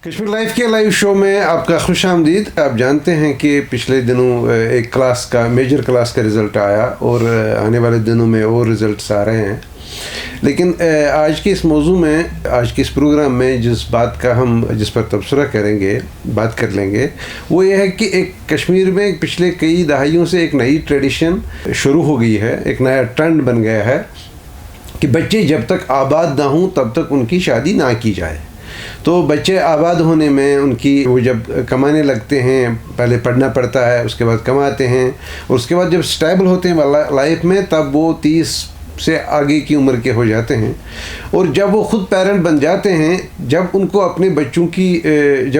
Kashmir life के live show में आपका खुश आमदीद। आप जानते हैं कि पिछले दिनों एक क्लास का मेजर क्लास का रिज़ल्ट आया और आने वाले दिनों में और रिज़ल्ट्स आ रहे हैं। लेकिन आज के इस मौजू में, आज के इस प्रोग्राम में जिस पर तबसरा करेंगे, बात कर लेंगे, वो ये है कि एक कश्मीर में पिछले कई दहाइयों से एक नई ट्रेडिशन शुरू हो गई है, एक नया ट्रेंड बन गया है कि बच्चे जब तक आबाद ना हों तब तक उनकी शादी ना की जाए। तो बच्चे आबाद होने में वो जब कमाने लगते हैं, पहले पढ़ना पड़ता है, उसके बाद कमाते हैं, और उसके बाद जब स्टेबल होते हैं लाइफ में, तब वो 30 से आगे की उम्र के हो जाते हैं। और जब वो खुद पेरेंट बन जाते हैं, जब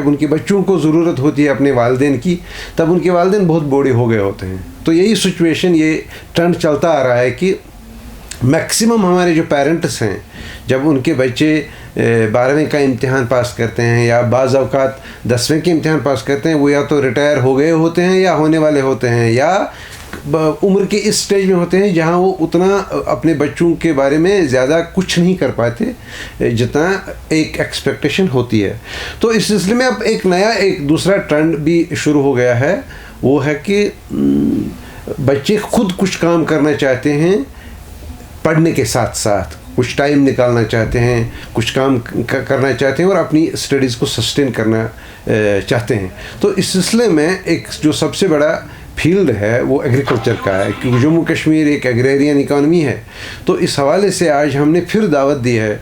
उनके बच्चों को ज़रूरत होती है अपने वालिदैन की, तब उनके वालिदैन बहुत बूढ़े हो गए होते हैं। तो यही सिचुएशन, ये ट्रेंड चलता आ रहा है कि मैक्सिमम हमारे जो पेरेंट्स हैं, जब उनके बच्चे 12वीं का इम्तिहान पास करते हैं या बाज़ औक़ात 10वीं के इम्तिहान पास करते हैं, वो या तो रिटायर हो गए होते हैं या होने वाले होते हैं, या उम्र के इस स्टेज में होते हैं जहां वो उतना अपने बच्चों के बारे में ज़्यादा कुछ नहीं कर पाते जितना एक एक्सपेक्टेशन होती है। तो इस सिलसिले में अब एक दूसरा ट्रेंड भी शुरू हो गया है। वो है कि बच्चे खुद कुछ काम करना चाहते हैं, पढ़ने के साथ साथ कुछ टाइम निकालना चाहते हैं, कुछ काम करना चाहते हैं और अपनी स्टडीज़ को सस्टेन करना चाहते हैं। तो इस सिलसिले में एक जो सबसे बड़ा फील्ड है वो एग्रीकल्चर का है, क्योंकि जम्मू कश्मीर एक एग्रेरियन इकॉनमी है। तो इस हवाले से आज हमने फिर दावत दी है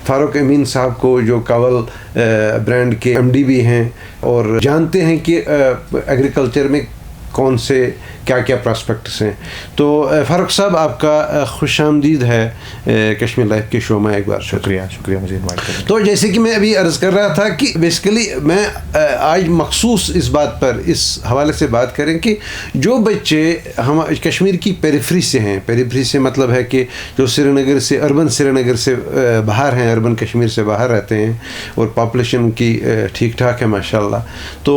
फ़ारूक अमीन साहब को, जो कावल ब्रांड के MD भी हैं और जानते हैं कि एग्रीकल्चर में कौन से क्या क्या प्रॉस्पेक्ट्स हैं। तो फ़ारूक साहब, आपका खुश आमदीद है कश्मीर लाइफ के शो में एक बार। शुक्रिया मुझे इनवाइट करने। तो जैसे कि मैं अभी अर्ज़ कर रहा था कि बेसिकली मैं आज मखसूस इस बात पर, इस हवाले से बात करें कि जो बच्चे हम कश्मीर की पेरिफेरी से हैं, पेरिफेरी से मतलब है कि जो अर्बन श्रीनगर से बाहर हैं, अर्बन कश्मीर से बाहर रहते हैं और पॉपुलेशन की ठीक ठाक है माशाल्लाह, तो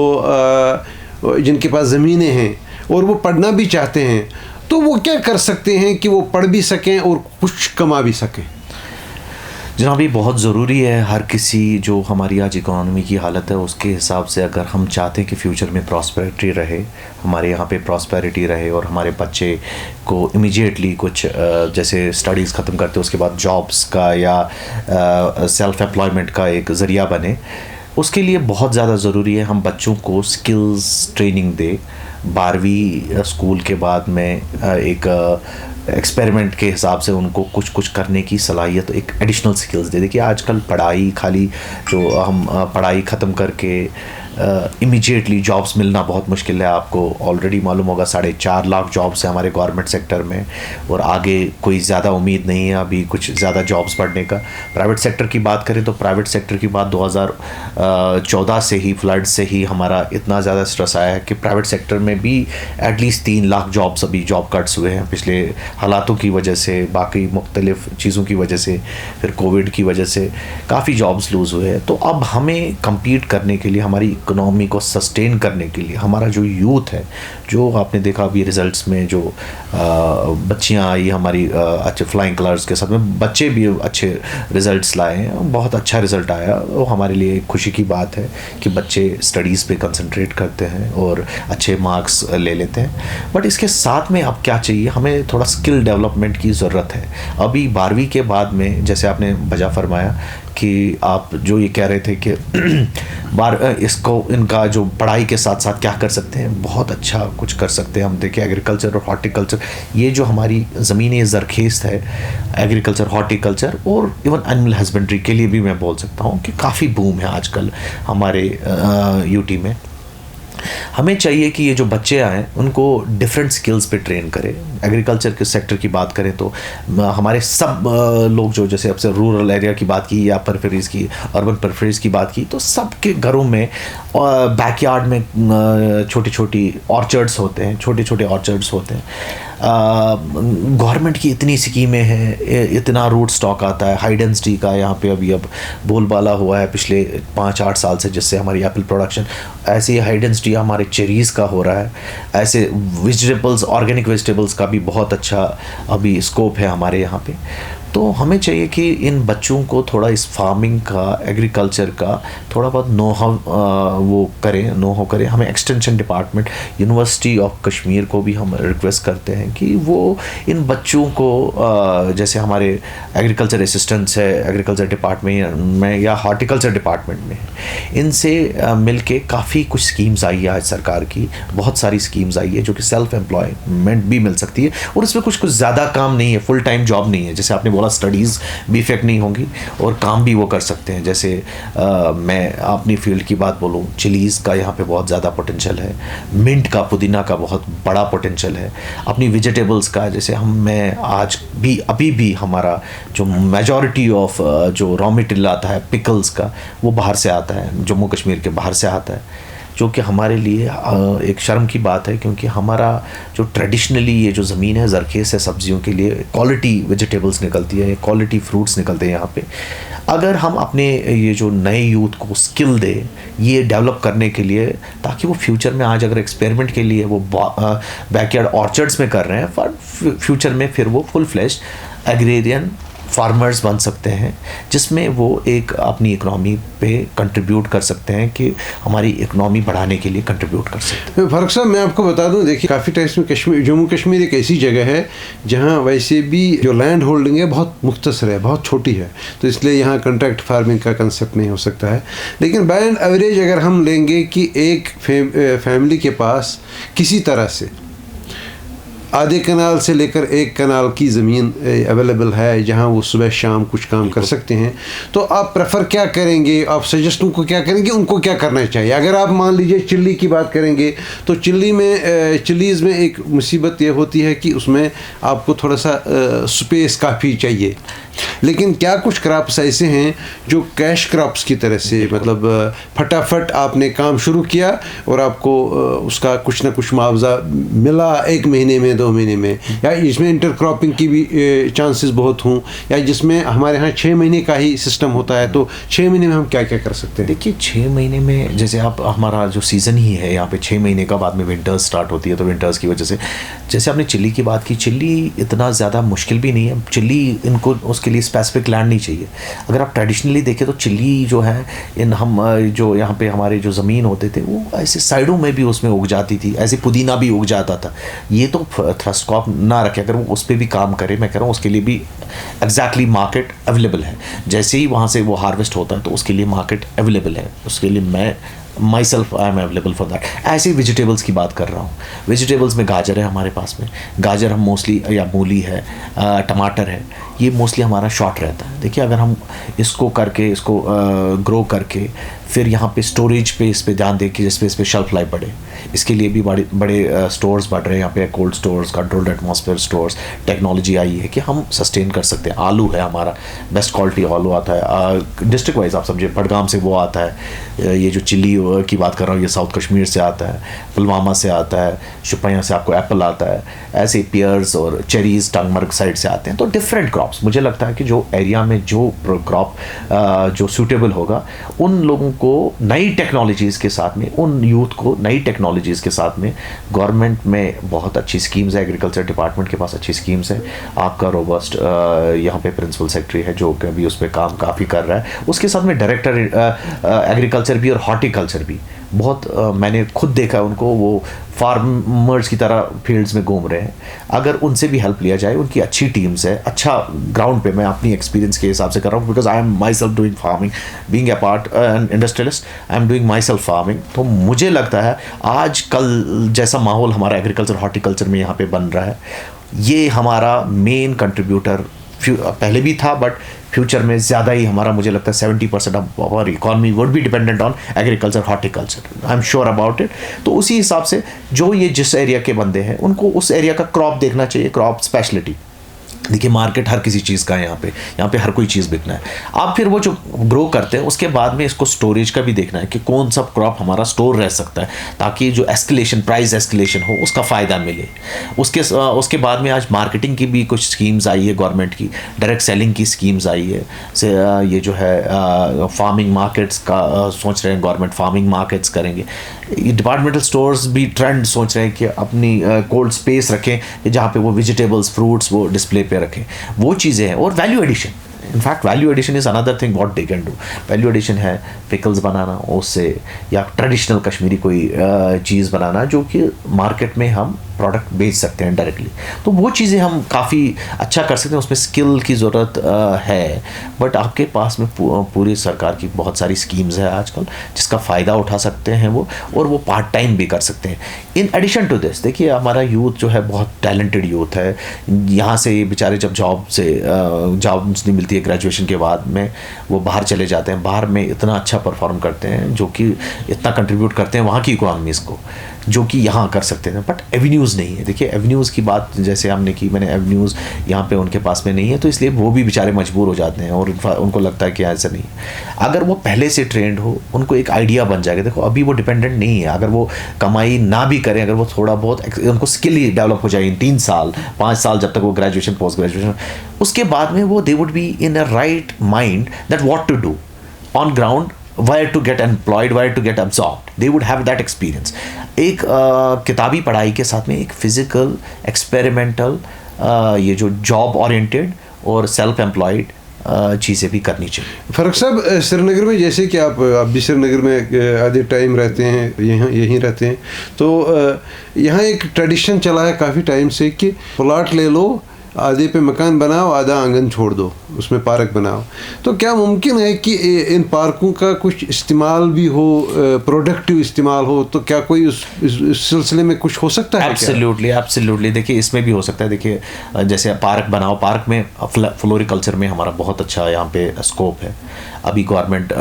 जिनके पास ज़मीनें हैं और वो पढ़ना भी चाहते हैं, तो वो क्या कर सकते हैं कि वो पढ़ भी सकें और कुछ कमा भी सकें? जनाब, ये बहुत ज़रूरी है। हर किसी, जो हमारी आज इकोनॉमी की हालत है उसके हिसाब से, अगर हम चाहते हैं कि फ्यूचर में प्रॉस्पेरिटी रहे, हमारे यहाँ पे प्रॉस्पेरिटी रहे और हमारे बच्चे को इमीडिएटली कुछ जैसे स्टडीज़ ख़त्म करते उसके बाद जॉब्स का या सेल्फ एम्प्लॉयमेंट का एक ज़रिया बने, उसके लिए बहुत ज़्यादा ज़रूरी है हम बच्चों को स्किल्स ट्रेनिंग दें। 12वीं स्कूल के बाद में एक एक्सपेरिमेंट के हिसाब से उनको कुछ करने की सलाहियत, एक एडिशनल स्किल्स दे। देखिए, आजकल पढ़ाई खाली, जो हम पढ़ाई ख़त्म करके इमीडिएटली जॉब्स मिलना बहुत मुश्किल है। आपको ऑलरेडी मालूम होगा 4.5 लाख जॉब्स हैं हमारे गवर्नमेंट सेक्टर में, और आगे कोई ज़्यादा उम्मीद नहीं है अभी कुछ ज़्यादा जॉब्स बढ़ने का। प्राइवेट सेक्टर की बात करें तो प्राइवेट सेक्टर की बात 2014 से ही, फ्लड से ही हमारा इतना ज़्यादा स्ट्रेस आया है कि प्राइवेट सेक्टर में भी एटलीस्ट 3 लाख जॉब्स अभी जॉब कट्स हुए हैं पिछले हालातों की वजह से, बाकी मुख्तलिफ चीज़ों की वजह से, फिर कोविड की वजह से काफ़ी जॉब्स लूज़ हुए हैं। तो अब हमें कम्पीट करने के लिए, हमारी इकोनॉमी को सस्टेन करने के लिए, हमारा जो यूथ है, जो आपने देखा अभी रिज़ल्ट्स में जो बच्चियां आई हमारी अच्छे फ्लाइंग कलर्स के साथ में, बच्चे भी अच्छे रिज़ल्ट्स लाए हैं, बहुत अच्छा रिज़ल्ट आया। वो हमारे लिए खुशी की बात है कि बच्चे स्टडीज़ पे कंसंट्रेट करते हैं और अच्छे मार्क्स ले लेते हैं। बट इसके साथ में अब क्या चाहिए, हमें थोड़ा स्किल डेवलपमेंट की ज़रूरत है। अभी 12वीं के बाद में, जैसे आपने बजा फरमाया कि आप जो ये कह रहे थे कि इनका जो पढ़ाई के साथ साथ क्या कर सकते हैं, बहुत अच्छा कुछ कर सकते हैं हम। देखिए, एग्रीकल्चर और हॉर्टिकल्चर, ये जो हमारी ज़मीन ज़रखेज़ है, एग्रीकल्चर, हॉर्टिकल्चर और इवन एनिमल हस्बेंड्री के लिए भी मैं बोल सकता हूँ कि काफ़ी बूम है आजकल हमारे यूटी में। हमें चाहिए कि ये जो बच्चे आए उनको डिफरेंट स्किल्स पे ट्रेन करें। एग्रीकल्चर के सेक्टर की बात करें तो हमारे सब लोग जो, जैसे अब से रूरल एरिया की बात की या परफेरीज़ की, अर्बन परफेरीज़ की बात की, तो सबके घरों में बैकयार्ड में छोटी छोटी ऑर्चर्ड्स होते हैं, छोटे ऑर्चर्ड्स होते हैं। गवर्नमेंट की इतनी स्कीमें हैं, इतना रूट स्टॉक आता है, हाई डेंसिटी का यहाँ पे अभी अब बोलबाला हुआ है पिछले 5-8 साल से, जिससे हमारी एप्पल प्रोडक्शन, ऐसे ही हाई डेंसिटी हमारे चेरीज़ का हो रहा है। ऐसे वेजिटेबल्स, ऑर्गेनिक वेजिटेबल्स का भी बहुत अच्छा अभी स्कोप है हमारे यहाँ पे। तो हमें चाहिए कि इन बच्चों को थोड़ा इस फार्मिंग का, एग्रीकल्चर का थोड़ा बहुत नो हाउ करें। हमें extension department, university of Kashmir को भी हम रिक्वेस्ट करते हैं कि वो इन बच्चों को जैसे हमारे एग्रीकल्चर असिस्टेंट्स है एग्रीकल्चर डिपार्टमेंट में या हॉर्टिकल्चर डिपार्टमेंट में, इनसे मिलके काफ़ी कुछ स्कीम्स आई है आज सरकार की, बहुत सारी स्कीम्स आई है जो कि सेल्फ एम्प्लॉयमेंट भी मिल सकती है और इसमें कुछ ज़्यादा काम नहीं है, फुल टाइम जॉब नहीं है। जैसे आपने बोला स्टडीज़ भी इफेक्ट नहीं होंगी और काम भी वो कर सकते हैं। जैसे मैं अपनी फील्ड की बात बोलूँ, चिलीज़ का यहाँ पे बहुत ज़्यादा पोटेंशियल है, मिंट का, पुदीना का बहुत बड़ा पोटेंशियल है, अपनी वेजिटेबल्स का। जैसे मैं आज भी अभी भी हमारा जो मेजॉरिटी ऑफ जो रॉ मटेरियल आता है पिकल्स का, वो बाहर से आता है, जम्मू कश्मीर के बाहर से आता है, जो कि हमारे लिए एक शर्म की बात है, क्योंकि हमारा जो ट्रेडिशनली ये जो ज़मीन है ज़रखेज़ है सब्जियों के लिए, क्वालिटी वेजिटेबल्स निकलती है, क्वालिटी फ्रूट्स निकलते हैं यहाँ पे। अगर हम अपने ये जो नए यूथ को स्किल दें ये डेवलप करने के लिए, ताकि वो फ्यूचर में आज अगर एक्सपेरिमेंट के लिए वो बैकयार्ड ऑर्चर्ड्स में कर रहे हैं, पर फ्यूचर में फिर वो फुल फ्लेश्ड एग्रेरियन फार्मर्स बन सकते हैं, जिसमें वो एक अपनी इकनॉमी पे कंट्रीब्यूट कर सकते हैं, कि हमारी इकनॉमी बढ़ाने के लिए कंट्रीब्यूट कर सकते हैं। फारूक साहब, मैं आपको बता दूं, देखिए काफ़ी टाइम्स में कश्मीर, जम्मू कश्मीर एक ऐसी जगह है जहां वैसे भी जो लैंड होल्डिंग है बहुत मुख्तसर है, बहुत छोटी है, तो इसलिए यहाँ कॉन्ट्रैक्ट फार्मिंग का कंसेप्ट नहीं हो सकता है। लेकिन बाय एंड एवरेज अगर हम लेंगे कि एक फैमिली के पास किसी तरह से आधे कनाल से लेकर एक कनाल की ज़मीन अवेलेबल है जहां वो सुबह शाम कुछ काम कर सकते हैं, तो आप प्रेफर क्या करेंगे, आप सजेस्ट उनको क्या करेंगे, उनको क्या करना चाहिए? अगर आप मान लीजिए चिल्ली की बात करेंगे तो चिल्लीज़ में एक मुसीबत ये होती है कि उसमें आपको थोड़ा सा स्पेस काफ़ी चाहिए, लेकिन क्या कुछ क्रॉप्स ऐसे हैं जो कैश क्रॉप्स की तरह से, मतलब फटाफट आपने काम शुरू किया और आपको उसका कुछ ना कुछ मुआवजा मिला 1 महीने में, 2 महीने में, या इसमें इंटरक्रॉपिंग की भी चांसेस बहुत हों, या जिसमें हमारे यहाँ 6 महीने का ही सिस्टम होता है, तो 6 महीने में हम क्या क्या कर सकते हैं? देखिए 6 महीने में जैसे आप, हमारा जो सीज़न ही है यहाँ पे 6 महीने का, बाद में विंटर्स स्टार्ट होती है, तो विंटर्स की वजह से, जैसे आपने चिल्ली की बात की, चिल्ली इतना ज़्यादा मुश्किल भी नहीं है। चिल्ली इनको उसके लिए स्पेसिफिक लैंड नहीं चाहिए। अगर आप ट्रेडिशनली देखें तो चिल्ली जो है हम जो यहाँ पे हमारे जो ज़मीन होते थे वो ऐसे साइडों में भी उसमें उग जाती थी, ऐसे पुदीना भी उग जाता था। ये तो थ्रस्ट क्रॉप ना रखे, अगर वो उस पर भी काम करे, मैं कह रहा हूँ उसके लिए भी एग्जैक्टली मार्केट अवेलेबल है। जैसे ही वहाँ से वो हार्वेस्ट होता है तो उसके लिए मार्केट अवेलेबल है, उसके लिए मैं my self I am available for that. ऐसे ही वेजिटेबल्स की बात कर रहा हूँ, वेजिटेबल्स में गाजर है हमारे पास में, गाजर हम मोस्टली, या मूली है, टमाटर है, ये मोस्टली हमारा शॉर्ट रहता है। देखिए अगर हम इसको करके, इसको ग्रो करके, फिर यहाँ पे स्टोरेज पे इस पे ध्यान दें कि जिस पे इस पे शेल्फ लाइफ बढ़े, इसके लिए भी बड़े स्टोर्स बढ़ रहे हैं यहाँ पे, cold stores, controlled atmosphere stores, technology आई है कि हम सस्टेन कर सकते हैं। आलू है हमारा, बेस्ट क्वालिटी आलू आता है, डिस्ट्रिक्ट वाइज आप समझिए, बडगाम से वो आता है, ये जो चिल्ली की बात कर रहा हूँ ये साउथ कश्मीर से आता है, पुलवामा से आता है, शुपियाँ से आपको एप्पल आता है, ऐसे पियर्स और चेरीज़ टंगमर्ग साइड से आते हैं। तो डिफरेंट क्रॉप्स, मुझे लगता है कि जो एरिया में जो क्रॉप जो सूटेबल होगा, उन लोगों को नई टेक्नोलॉजीज़ के साथ में, उन यूथ को नई टेक्नोलॉजीज़ के साथ में, गवर्नमेंट में बहुत अच्छी स्कीम्स है, एग्रीकल्चर डिपार्टमेंट के पास अच्छी स्कीम्स है। आपका रोबस्ट यहाँ पे प्रिंसिपल सेक्रेटरी है जो कि अभी उस पर काम काफ़ी कर रहा है, उसके साथ में डायरेक्टर एग्रीकल्चर भी और हॉर्टिकल्चर भी बहुत, मैंने खुद देखा है उनको, वो फार्मर्स की तरह फील्ड्स में घूम रहे हैं। अगर उनसे भी हेल्प लिया जाए, उनकी अच्छी टीम्स है, अच्छा ग्राउंड पे, मैं अपनी एक्सपीरियंस के हिसाब से कर रहा हूँ, because I am my self doing farming, being a part N industrialist, I am doing my self farming. तो मुझे लगता है आज कल जैसा माहौल हमारा एग्रीकल्चर हॉर्टिकल्चर में यहाँ पे बन रहा है, ये हमारा मेन कंट्रीब्यूटर पहले भी था, बट फ्यूचर में ज़्यादा ही हमारा, मुझे लगता है 70% of our economy would be dependent on agriculture horticulture, I am sure about it. तो उसी हिसाब से जो ये जिस एरिया के बंदे हैं उनको उस एरिया का क्रॉप देखना चाहिए, क्रॉप स्पेशलिटी। देखिए मार्केट हर किसी चीज़ का है, यहाँ पे हर कोई चीज़ बिकना है। आप फिर वो जो ग्रो करते हैं उसके बाद में इसको स्टोरेज का भी देखना है कि कौन सा क्रॉप हमारा स्टोर रह सकता है, ताकि जो एस्केलेशन, प्राइस एस्केलेशन हो उसका फ़ायदा मिले। उसके बाद में आज मार्केटिंग की भी कुछ स्कीम्स आई है गवर्नमेंट की, डायरेक्ट सेलिंग की स्कीम्स आई है, से ये जो है फार्मिंग मार्केट्स का सोच रहे हैं गवर्नमेंट, फार्मिंग मार्केट्स करेंगे। डिपार्टमेंटल स्टोर्स भी ट्रेंड सोच रहे हैं कि अपनी कोल्ड स्पेस रखें जहाँ पे वो वेजिटेबल्स, फ्रूट्स वो डिस्प्ले पे पे रखें, वो चीज़ें हैं। और value addition, in fact value addition is another thing what they can do. Value addition है पिकल्स बनाना उससे, या ट्रेडिशनल कश्मीरी कोई चीज़ बनाना जो कि मार्केट में हम प्रोडक्ट बेच सकते हैं डायरेक्टली, तो वो चीज़ें हम काफ़ी अच्छा कर सकते हैं। उसमें स्किल की ज़रूरत है, बट आपके पास में पूरी सरकार की बहुत सारी स्कीम्स है आजकल जिसका फ़ायदा उठा सकते हैं वो, और वो पार्ट टाइम भी कर सकते हैं। इन एडिशन टू दिस, देखिए हमारा यूथ जो है बहुत टैलेंटेड यूथ है, यहाँ से बेचारे जब जॉब्स नहीं मिलती है ग्रेजुएशन के बाद में, वो बाहर चले जाते हैं, बाहर में इतना अच्छा परफॉर्म करते हैं जो कि इतना कंट्रीब्यूट करते हैं वहाँ की इकोनॉमीज़ को, जो कि यहाँ कर सकते हैं, बट एवेन्यूज़ नहीं है। देखिए एवेन्यूज़ की बात जैसे हमने की, मैंने एवेन्यूज़ यहाँ पे उनके पास में नहीं है, तो इसलिए वो भी बेचारे मजबूर हो जाते हैं, और उनको लगता है कि ऐसा नहीं है। अगर वो पहले से ट्रेंड हो, उनको एक आइडिया बन जाएगा। देखो अभी वो डिपेंडेंट नहीं है, अगर वो कमाई ना भी करें, अगर वो थोड़ा बहुत उनको स्किल ही डेवलप हो जाए इन 3 साल 5 साल, जब तक वो ग्रेजुएशन पोस्ट ग्रेजुएशन, उसके बाद में वो they would be in a right mind that what to do on ground, where to get employed, where to get absorbed. They would have that experience. एक किताबी पढ़ाई के साथ में एक फिजिकल एक्सपेरिमेंटल ये जो जॉब ओरिएंटेड और सेल्फ एम्प्लॉयड चीज़ें भी करनी चाहिए। फ़ारूक साहब, श्रीनगर में जैसे कि आप भी श्रीनगर में आधे टाइम रहते हैं, यहीं रहते हैं, तो यहाँ एक ट्रेडिशन चला है काफ़ी टाइम से कि प्लॉट ले लो, आधे पे मकान बनाओ, आधा आंगन छोड़ दो, उसमें पार्क बनाओ। तो क्या मुमकिन है कि इन पार्कों का कुछ इस्तेमाल भी हो, प्रोडक्टिव इस्तेमाल हो? तो क्या कोई उस सिलसिले में कुछ हो सकता है? Absolutely, absolutely. देखिए इसमें भी हो सकता है। देखिए जैसे पार्क बनाओ, पार्क में फ्लोरिकल्चर में हमारा बहुत अच्छा यहाँ पे स्कोप है। अभी गवर्नमेंट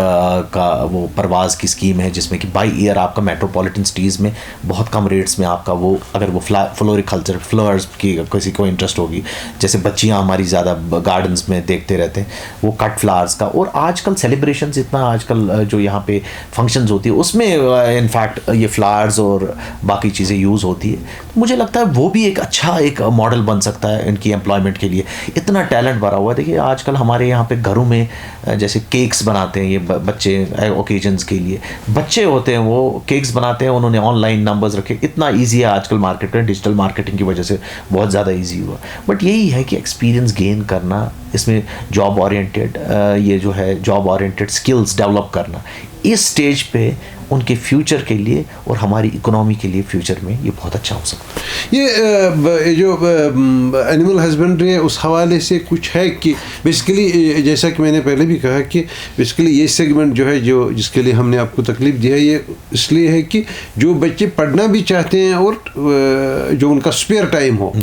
का वो परवाज़ की स्कीम है जिसमें कि बाई ईयर आपका मेट्रोपॉलिटन सिटीज़ में बहुत कम रेट्स में आपका वो, अगर वो फ्लोरिकल्चर फ्लावर्स की किसी को इंटरेस्ट होगी, जैसे बच्चियाँ हमारी ज़्यादा गार्डन्स में देखते रहते हैं, वो कट फ्लावर्स का, और आजकल सेलिब्रेशंस इतना, आजकल जो यहाँ पे फंक्शंस होती है उसमें इनफैक्ट ये फ्लावर्स और बाकी चीज़ें यूज़ होती है। तो मुझे लगता है वो भी एक अच्छा एक मॉडल बन सकता है इनकी एम्प्लॉयमेंट के लिए। इतना टैलेंट भरा हुआ है। देखिए आजकल हमारे यहाँ पे घरों में जैसे केक्स बनाते हैं ये बच्चे ओकेजन्स के लिए, बच्चे होते हैं वो केक्स बनाते हैं, उन्होंने ऑनलाइन नंबर्स रखे। इतना ईजी है आजकल मार्केट में, डिजिटल मार्केटिंग की वजह से बहुत ज़्यादा ईजी हुआ। बट यही है कि एक्सपीरियंस गेन करना, इसमें जॉब ओरिएंटेड ये जो है जॉब ओरिएंटेड स्किल्स डेवलप करना, इस स्टेज पे उनके फ्यूचर के लिए और हमारी इकोनॉमी के लिए फ्यूचर में ये बहुत अच्छा हो सकता है। ये जो एनिमल हस्बेंड्री है उस हवाले से कुछ है कि बेसिकली जैसा कि मैंने पहले भी कहा कि बेसिकली ये सेगमेंट जो है, जो जिसके लिए हमने आपको तकलीफ दी है, ये इसलिए है कि जो बच्चे पढ़ना भी चाहते हैं और जो उनका स्पेयर टाइम हो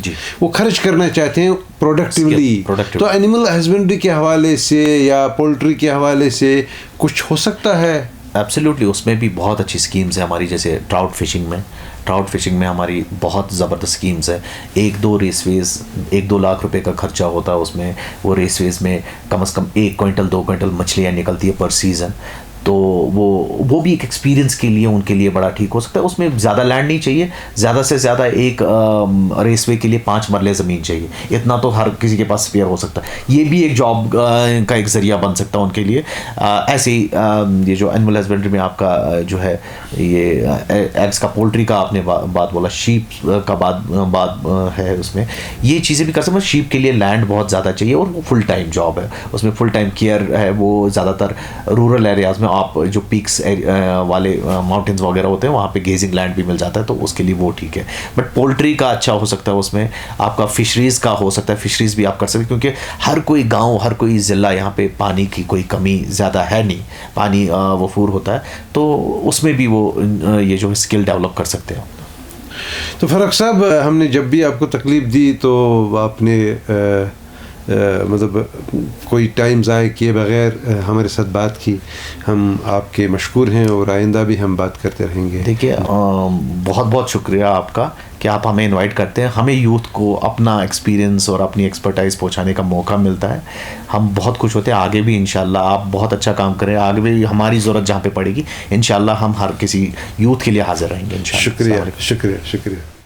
वो खर्च करना चाहते हैं प्रोडक्टिवली, तो एनिमल हस्बेंड्री के हवाले से या पोल्ट्री के हवाले से कुछ हो सकता है? एब्सोल्युटली, उसमें भी बहुत अच्छी स्कीम्स है हमारी। जैसे ट्राउट फिशिंग में हमारी बहुत ज़बरदस्त स्कीम्स है। 1-2 रेसवेज 1-2 लाख रुपए का खर्चा होता है उसमें। वो रेसवेज में कम से कम 1 क्विंटल 2 क्विंटल मछलियाँ निकलती है पर सीज़न। तो वो भी एक एक्सपीरियंस के लिए उनके लिए बड़ा ठीक हो सकता है। उसमें ज़्यादा लैंड नहीं चाहिए, ज़्यादा से ज़्यादा एक रेसवे के लिए 5 मरले ज़मीन चाहिए, इतना तो हर किसी के पास स्पेयर हो सकता है। ये भी एक जॉब का एक ज़रिया बन सकता है उनके लिए। ऐसे ही ये जो एनिमल हस्बेंड्री में आपका जो है ये एग्स का, पोल्ट्री का आपने बात बोला, शीप का बात है, उसमें ये चीज़ें भी कर सकते हैं। शीप के लिए लैंड बहुत ज़्यादा चाहिए और वो फुल टाइम जॉब है, उसमें फुल टाइम केयर है। वो ज़्यादातर रूरल एरियाज़ में आप जो पीक्स वाले माउंटेन्स वगैरह होते हैं वहाँ पे गेजिंग लैंड भी मिल जाता है, तो उसके लिए वो ठीक है। बट पोल्ट्री का अच्छा हो सकता है, उसमें आपका फिशरीज़ का हो सकता है, फिशरीज़ भी आप कर सकते हैं, क्योंकि हर कोई गांव हर कोई ज़िला यहाँ पे पानी की कोई कमी ज़्यादा है नहीं, पानी वफूर होता है, तो उसमें भी वो ये जो स्किल डेवलप कर सकते हैं। तो फ़ारूक साहब, हमने जब भी आपको तकलीफ़ दी तो आपने मतलब कोई टाइम ज़ाय किए बगैर हमारे साथ बात की। हम आपके मशकूर हैं और आइंदा भी हम बात करते रहेंगे। देखिए बहुत बहुत शुक्रिया आपका कि आप हमें इनवाइट करते हैं। हमें यूथ को अपना एक्सपीरियंस और अपनी एक्सपर्टाइज पहुंचाने का मौका मिलता है। हम बहुत खुश होते हैं। आगे भी इंशाल्लाह आप बहुत अच्छा काम करें, आगे भी हमारी ज़रूरत जहाँ पे पड़ेगी इंशाल्लाह हम हर किसी यूथ के लिए हाजिर रहेंगे इंशाल्लाह। शुक्रिया शुक्रिया शुक्रिया।